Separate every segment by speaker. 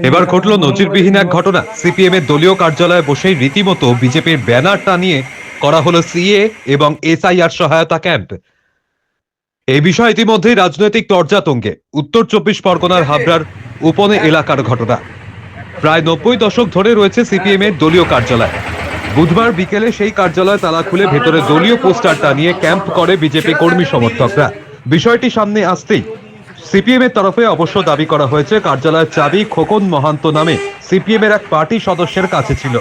Speaker 1: এবার ঘটল নজিরবিহীন এক ঘটনা। সিপিএম এর দলীয় কার্যালয়ে বসেই রীতিমতো বিজেপির ব্যানার টানিয়ে করা হলো সিএ এবং এসআইআর সহায়তা ক্যাম্প। এই বিষয়ে ইতিমধ্যেই রাজনৈতিক তরজা তুঙ্গে। উত্তর 24 পরগনার হাবড়ার উপনে এলাকার ঘটনা। প্রায় 90 দশক ধরে রয়েছে সিপিএম এর দলীয় কার্যালয়। বুধবার বিকেলে সেই কার্যালয় তালা খুলে ভেতরে দলীয় পোস্টার টানিয়ে ক্যাম্প করে বিজেপি কর্মী সমর্থকরা। বিষয়টি সামনে আসতেই সিপিএম এর তরফে অবশ্য দাবি করা হয়েছে কার্যালয়ের চাবি খোকন মহান্ত নামে সিপিএম এর এক পার্টি সদস্যের কাছে ছিল।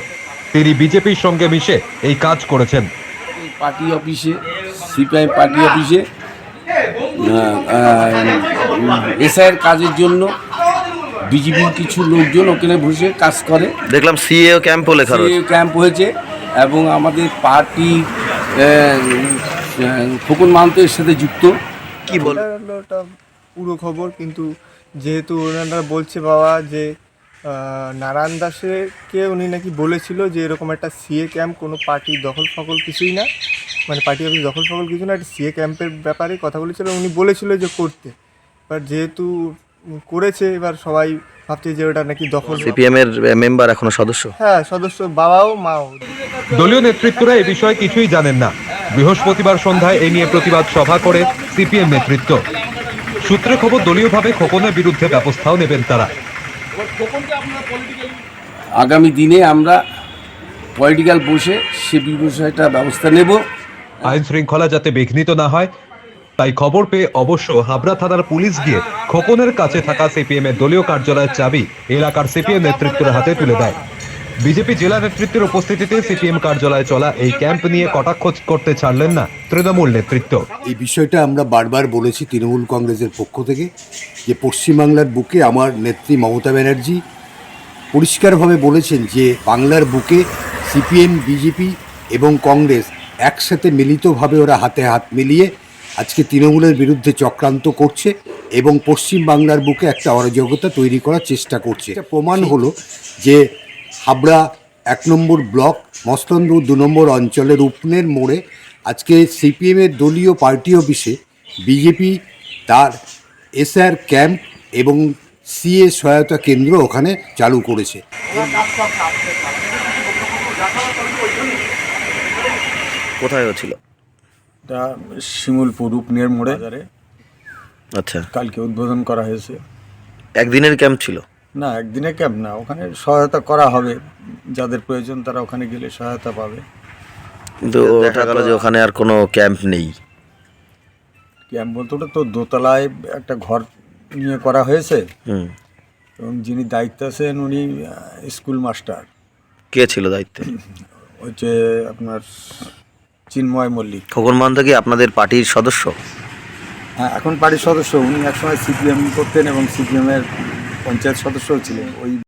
Speaker 1: তিনি বিজেপির সঙ্গে মিশে এই কাজ করেছেন।
Speaker 2: পার্টি অফিসে, সিপিআই পার্টি অফিসে এসআইয়ের কাজের জন্য বিজেপির কিছু লোকজন ওখানে বসে কাজ করে।
Speaker 3: দেখলাম সিএ ক্যাম্পও লেখা রয়েছে।
Speaker 2: ক্যাম্প হয়েছে এবং আমাদের পার্টি খোকন মাহান্তের সাথে যুক্ত।
Speaker 3: কি বল
Speaker 4: ওটা পুরো খবর, কিন্তু যেহেতু ওনারা বলছে বাবা যে নারায়ণ দাসকে উনি নাকি বলেছিল যে এরকম একটা সিএ ক্যাম্প কোনো পার্টি দখল ফখল কিছুই না, মানে পার্টি অফিস দখল ফখল কিছু না, একটা সিএ ক্যাম্পের ব্যাপারে কথা বলেছিল, উনি বলেছিল যে করতে। এবার যেহেতু করেছে, এবার সবাই ভাবছে যে ওটা নাকি দখল।
Speaker 3: সিপিএম এর মেম্বার এখনো সদস্য?
Speaker 4: হ্যাঁ, সদস্য, বাবাও মাও।
Speaker 1: দলীয় নেতৃত্বরা এই বিষয়ে কিছুই জানেন না। বৃহস্পতিবার সন্ধ্যায় এই নিয়ে প্রতিবাদ সভা করে সিপিএম নেতৃত্ব। সূত্রে খবর দলীয়ভাবে খোকনের বিরুদ্ধে ব্যবস্থাও নেবেন তারা।
Speaker 2: আগামী দিনে আমরা পলিটিক্যাল বসে সে বিষয়টা ব্যবস্থা নেব।
Speaker 1: আইন শৃঙ্খলা যাতে বিঘ্নিত না হয়, তাই খবর পেয়ে অবশ্য হাবড়া থানার পুলিশ গিয়ে খোকনের কাছে থাকা সিপিএম এর দলীয় কার্যালয়ের চাবি এলাকার সিপিএম নেতৃত্বের হাতে তুলে দেয়। বিজেপি জেলা নেতৃত্বের উপস্থিতিতে সিপিএম কার্যালয়ে চলা এই ক্যাম্প নিয়ে কটাক্ষ করতে ছাড়লেন না তৃণমূল নেতৃত্ব।
Speaker 5: এই বিষয়টা আমরা বারবার বলেছি তৃণমূল কংগ্রেসের পক্ষ থেকে, যে পশ্চিমবাংলার বুকে আমার নেত্রী মমতা ব্যানার্জি পরিষ্কারভাবে বলেছেন যে বাংলার বুকে সিপিএম, বিজেপি এবং কংগ্রেস একসাথে মিলিতভাবে ওরা হাতে হাত মিলিয়ে আজকে তৃণমূলের বিরুদ্ধে চক্রান্ত করছে এবং পশ্চিম বাংলার বুকে একটা অরাজকতা তৈরি করার চেষ্টা করছে। এটা প্রমাণ হলো যে হাবড়া 1 নম্বর ব্লক মস্তন্দ 2 নম্বর অঞ্চলের উপনের মোড়ে আজকে সিপিএমের দলীয় পার্টি অফিসে বিজেপি তার এসআর ক্যাম্প এবং সিএ সহায়তা কেন্দ্র ওখানে চালু করেছে।
Speaker 3: কোথায় হচ্ছিল?
Speaker 6: এটা শিমুলপুর উপনের মোড়ে।
Speaker 3: আচ্ছা,
Speaker 6: কালকে উদ্বোধন করা হয়েছে।
Speaker 3: একদিনের ক্যাম্প ছিল?
Speaker 6: না, একদিনের ক্যাম্প না, ওখানে সহায়তা করা হবে, যাদের প্রয়োজন তারা ওখানে গেলে সহায়তা পাবে।
Speaker 3: কিন্তু দেখা গেল যে ওখানে আর কোনো ক্যাম্প নেই।
Speaker 6: ক্যাম্প বলতে ওটা তো দোতলায় একটা ঘর নিয়ে করা হয়েছে এবং যিনি দায়িত্ব আছেন উনি স্কুল মাস্টার।
Speaker 3: কে ছিল দায়িত্বে?
Speaker 6: হচ্ছে আপনার চিন্ময় মল্লিক।
Speaker 3: খোকন মাহান্ত কি আপনাদের পার্টির সদস্য?
Speaker 6: হ্যাঁ, এখন পার্টির সদস্য। উনি একসময় সিপিএম করতেন এবং সিপিএমের পঞ্চায়েত সদস্যও ছিলেন। ওই